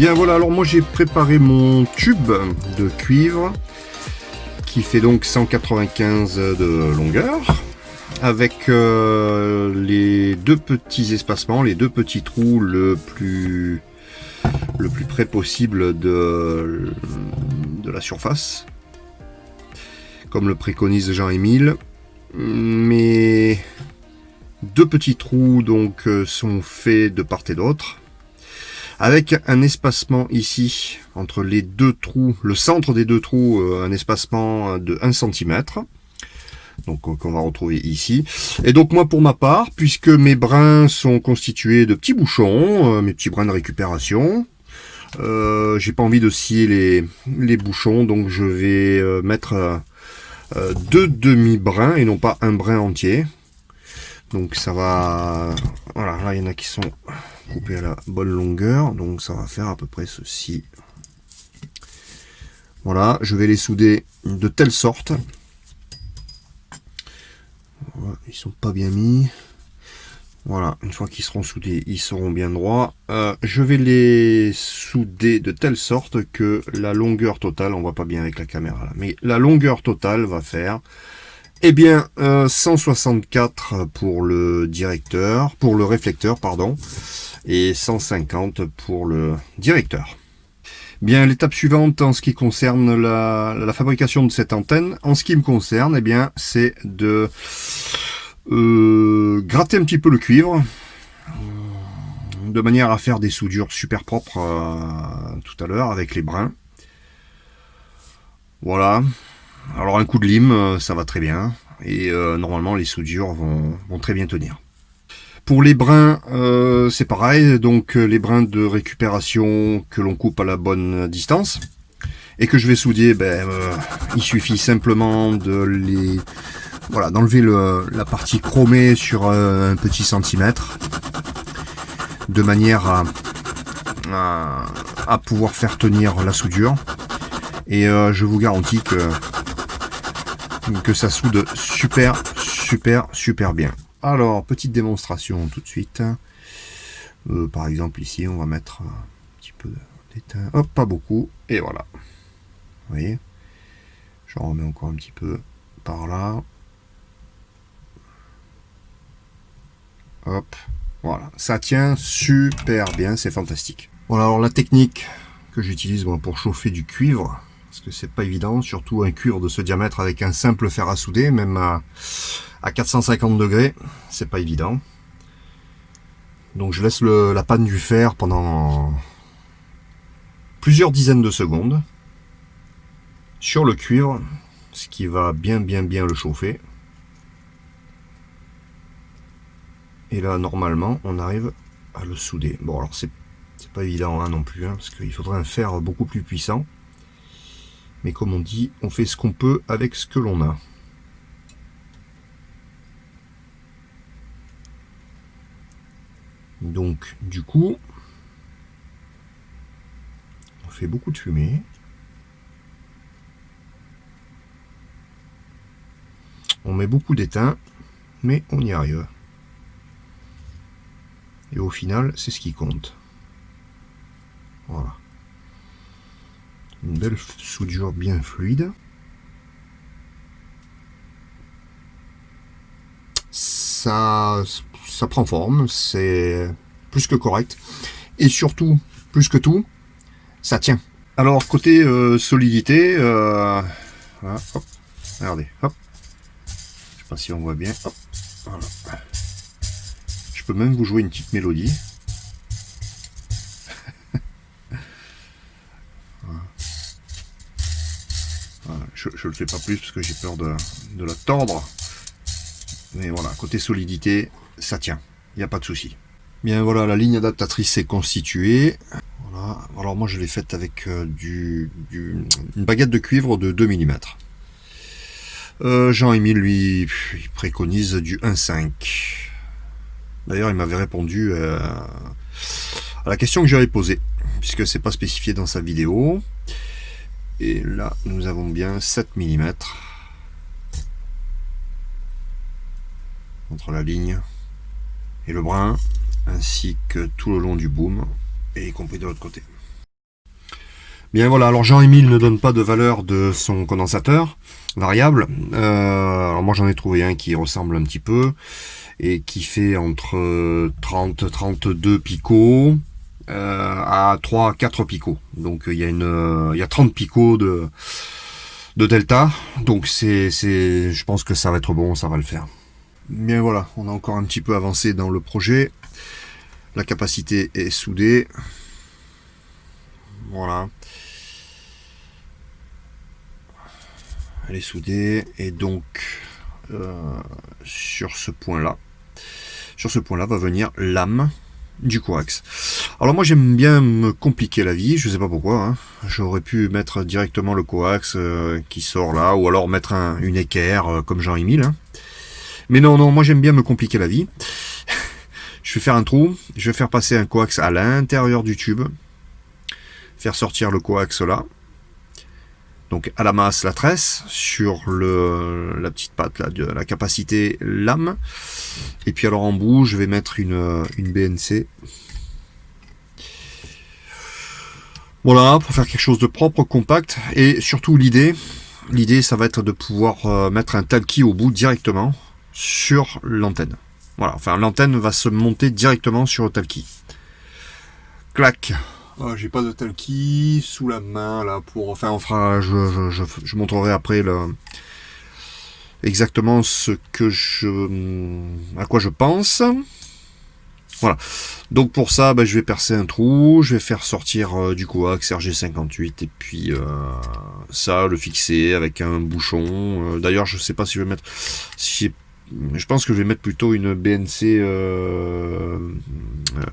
Bien voilà, alors moi j'ai préparé mon tube de cuivre qui fait donc 195 de longueur avec les deux petits espacements, les deux petits trous le plus près possible de la surface, comme le préconise Jean-Émile. Mes deux petits trous donc sont faits de part et d'autre, avec un espacement ici entre les deux trous, le centre des deux trous, un espacement de 1 cm. Donc qu'on va retrouver ici. Et donc moi pour ma part, puisque mes brins sont constitués de petits bouchons, mes petits brins de récupération, j'ai pas envie de scier les bouchons, donc je vais mettre deux demi-brins et non pas un brin entier. Donc ça va, voilà, là il y en a qui sont coupés à la bonne longueur, donc ça va faire à peu près ceci. Voilà, je vais les souder de telle sorte. Voilà, ils sont pas bien mis. Voilà, une fois qu'ils seront soudés, ils seront bien droits. Je vais les souder de telle sorte que la longueur totale, on voit pas bien avec la caméra là, mais la longueur totale va faire, eh bien, 164 pour le directeur, pour le réflecteur, pardon, et 150 pour le directeur. Bien, l'étape suivante en ce qui concerne la fabrication de cette antenne, en ce qui me concerne, eh bien, c'est de gratter un petit peu le cuivre, de manière à faire des soudures super propres tout à l'heure avec les brins. Voilà. Alors un coup de lime, ça va très bien, et normalement les soudures vont très bien tenir. Pour les brins, c'est pareil, donc les brins de récupération que l'on coupe à la bonne distance, et que je vais souder, il suffit simplement de les... Voilà, d'enlever la partie chromée sur un petit centimètre, de manière à pouvoir faire tenir la soudure. Et je vous garantis que ça soude super bien. Alors, petite démonstration tout de suite. Par exemple, ici, on va mettre un petit peu d'étain. Hop, pas beaucoup. Et voilà. Vous voyez, j'en remets encore un petit peu par là. Hop, voilà, ça tient super bien, c'est fantastique. Voilà, alors la technique que j'utilise pour chauffer du cuivre, parce que c'est pas évident, surtout un cuivre de ce diamètre avec un simple fer à souder, même à 450 degrés, c'est pas évident. Donc je laisse la panne du fer pendant plusieurs dizaines de secondes sur le cuivre, ce qui va bien le chauffer. Et là, normalement, on arrive à le souder. Bon, alors c'est pas évident non plus, parce qu'il faudrait un fer beaucoup plus puissant. Mais comme on dit, on fait ce qu'on peut avec ce que l'on a. Donc, du coup, on fait beaucoup de fumée. On met beaucoup d'étain, mais on y arrive. Et au final, c'est ce qui compte. Voilà. Une belle soudure bien fluide. Ça prend forme, c'est plus que correct. Et surtout, plus que tout, ça tient. Alors, côté solidité, voilà, hop, regardez, hop. Je sais pas si on voit bien, hop, voilà. Je peux même vous jouer une petite mélodie. Voilà. Je le fais pas plus parce que j'ai peur de la tordre. Mais voilà, côté solidité, ça tient. Il n'y a pas de souci. Bien voilà, la ligne adaptatrice est constituée. Voilà. Alors moi je l'ai faite avec une baguette de cuivre de 2 mm. Jean-Émile, lui, il préconise du 1,5. D'ailleurs, il m'avait répondu à la question que j'avais posée, puisque c'est pas spécifié dans sa vidéo. Et là, nous avons bien 7 mm entre la ligne et le brin, ainsi que tout le long du boom, et y compris de l'autre côté. Bien voilà, alors Jean-Émile ne donne pas de valeur de son condensateur variable. Alors moi j'en ai trouvé un qui ressemble un petit peu et qui fait entre 30-32 picots à 3-4 picots. Donc il y a 30 picots de delta. Donc je pense que ça va être bon, ça va le faire. Bien voilà, on a encore un petit peu avancé dans le projet. La capacité est soudée. Voilà. Elle est soudée et donc sur ce point-là va venir l'âme du coax. Alors moi j'aime bien me compliquer la vie, je sais pas pourquoi, hein. J'aurais pu mettre directement le coax qui sort là, ou alors mettre une équerre comme Jean-Émile, hein. Mais non, moi j'aime bien me compliquer la vie. Je vais faire un trou, je vais faire passer un coax à l'intérieur du tube, faire sortir le coax là, donc à la masse la tresse, sur la petite patte là, de la capacité lame, et puis alors en bout je vais mettre une BNC. Voilà, pour faire quelque chose de propre, compact, et surtout l'idée ça va être de pouvoir mettre un talkie au bout directement sur l'antenne. Voilà, enfin l'antenne va se monter directement sur le talkie. Clac. Oh, j'ai pas de talkie sous la main là pour. Enfin, on fera. Je montrerai après exactement à quoi je pense. Voilà. Donc pour ça, je vais percer un trou, je vais faire sortir du coax RG58 et puis ça, le fixer avec un bouchon. D'ailleurs, je sais pas si je vais mettre. Je pense que je vais mettre plutôt une BNC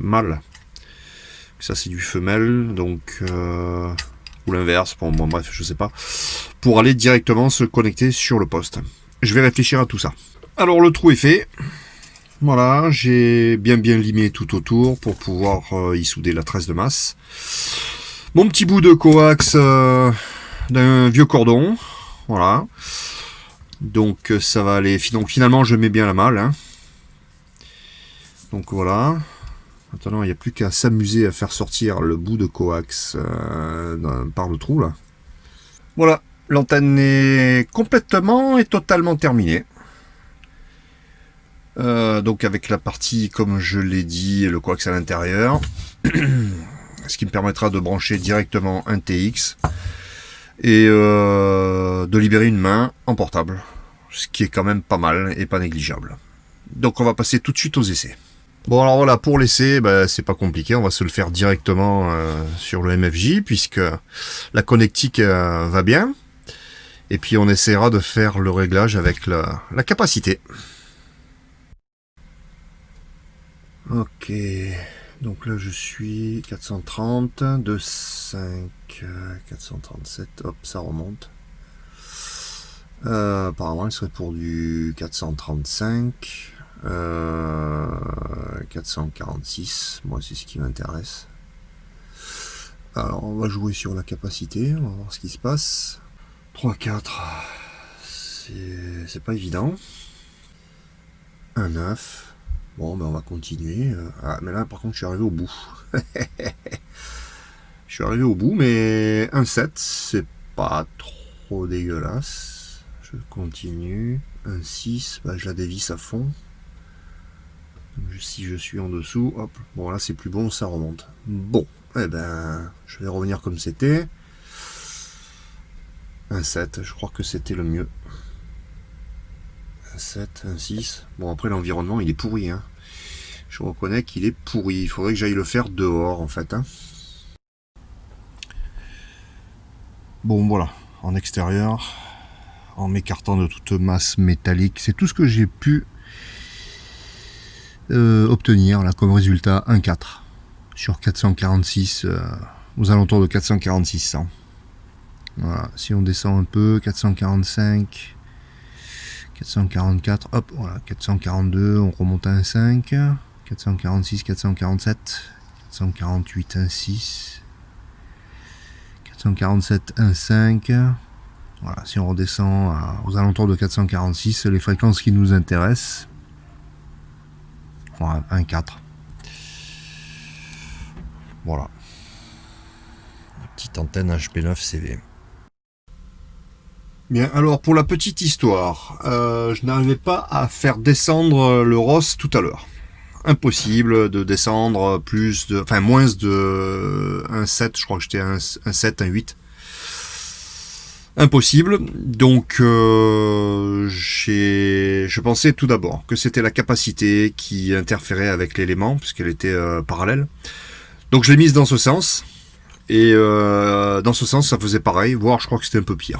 mâle. Ça c'est du femelle, donc ou l'inverse, bon, bref, je sais pas, pour aller directement se connecter sur le poste. Je vais réfléchir à tout ça. Alors le trou est fait. Voilà, j'ai bien limé tout autour pour pouvoir y souder la tresse de masse. Mon petit bout de coax d'un vieux cordon, voilà. Donc ça va aller. Donc finalement je mets bien la malle, hein. Donc voilà. Maintenant, il n'y a plus qu'à s'amuser à faire sortir le bout de coax par le trou, là. Voilà, l'antenne est complètement et totalement terminée. Donc avec la partie, comme je l'ai dit, le coax à l'intérieur. Ce qui me permettra de brancher directement un TX. Et de libérer une main en portable. Ce qui est quand même pas mal et pas négligeable. Donc on va passer tout de suite aux essais. Bon alors voilà, pour l'essai, c'est pas compliqué, on va se le faire directement sur le MFJ puisque la connectique va bien. Et puis on essaiera de faire le réglage avec la capacité. Ok, donc là je suis 430, 2.5, 437, hop ça remonte. Apparemment il serait pour du 435. 446, moi c'est ce qui m'intéresse. Alors on va jouer sur la capacité, on va voir ce qui se passe. 3-4, c'est pas évident. 1-9, bon on va continuer. Ah, mais là par contre je suis arrivé au bout. Je suis arrivé au bout, mais 1-7 c'est pas trop dégueulasse. Je continue. 1-6, je la dévisse à fond. Si je suis en dessous, hop, bon là c'est plus bon, ça remonte. Bon, je vais revenir comme c'était. 1-7, je crois que c'était le mieux. 1-7, 1-6. Bon après l'environnement il est pourri, hein. Je reconnais qu'il est pourri. Il faudrait que j'aille le faire dehors en fait, hein. Bon voilà, en extérieur, en m'écartant de toute masse métallique, c'est tout ce que j'ai pu obtenir là comme résultat 1,4 sur 446, aux alentours de 446. Voilà, si on descend un peu, 445, 444, hop, voilà, 442, on remonte à 1,5, 446, 447, 448, 1,6, 447, 1,5. Voilà, si on redescend aux alentours de 446, les fréquences qui nous intéressent. 1,4. Voilà. petite antenne HP9CV. Bien, alors pour la petite histoire, je n'arrivais pas à faire descendre le ROS tout à l'heure. Impossible de descendre moins de 1,7, je crois que j'étais à 1,7, 1,8. Impossible. Donc je pensais tout d'abord que c'était la capacité qui interférait avec l'élément, puisqu'elle était parallèle. Donc je l'ai mise dans ce sens. Et dans ce sens, ça faisait pareil, voire je crois que c'était un peu pire.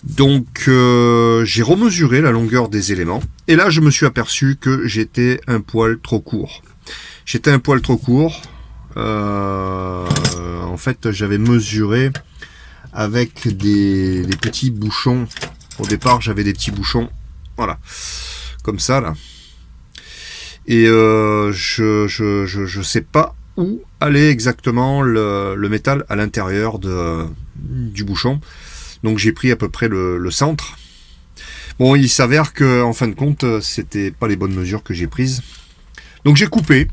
Donc j'ai remesuré la longueur des éléments. Et là, je me suis aperçu que j'étais un poil trop court. En fait, j'avais mesuré avec des petits bouchons. Au départ, j'avais des petits bouchons, voilà, comme ça là. Et je sais pas où allait exactement le métal à l'intérieur du bouchon. Donc j'ai pris à peu près le centre. Bon, il s'avère que en fin de compte, c'était pas les bonnes mesures que j'ai prises. Donc j'ai coupé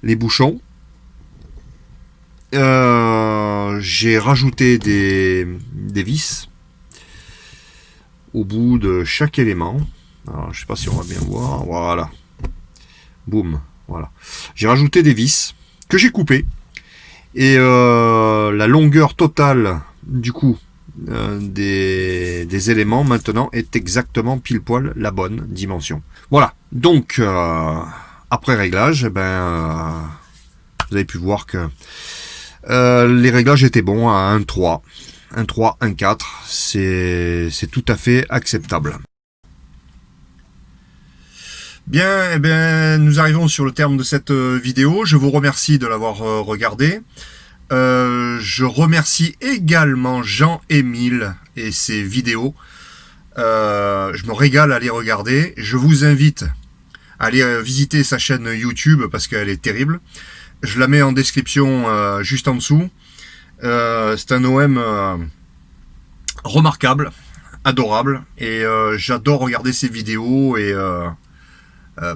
les bouchons. J'ai rajouté des vis au bout de chaque élément. Alors, je sais pas si on va bien voir. Voilà. Boum. Voilà. J'ai rajouté des vis que j'ai coupées. Et la longueur totale, du coup, des éléments maintenant est exactement pile poil la bonne dimension. Voilà. Donc, après réglage, vous avez pu voir que les réglages étaient bons à 1.3, 1.3, 1.4, c'est tout à fait acceptable. Bien, nous arrivons sur le terme de cette vidéo. Je vous remercie de l'avoir regardé. Je remercie également Jean-Émile et ses vidéos. Je me régale à les regarder. Je vous invite à aller visiter sa chaîne YouTube parce qu'elle est terrible. Je la mets en description juste en dessous. C'est un OM remarquable, adorable, et j'adore regarder ses vidéos et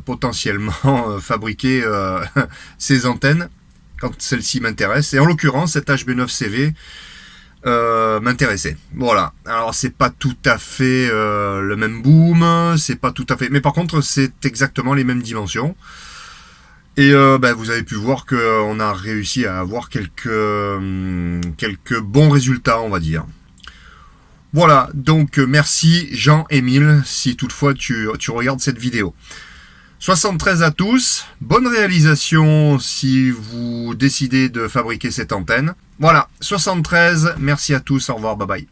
potentiellement fabriquer ses antennes quand celle-ci m'intéresse. Et en l'occurrence, cette HB9CV m'intéressait. Voilà. Alors c'est pas tout à fait le même boom, c'est pas tout à fait, mais par contre c'est exactement les mêmes dimensions. Et vous avez pu voir qu'on a réussi à avoir quelques bons résultats, on va dire. Voilà, donc merci Jean-Émile, si toutefois tu regardes cette vidéo. 73 à tous, bonne réalisation si vous décidez de fabriquer cette antenne. Voilà, 73, merci à tous, au revoir, bye bye.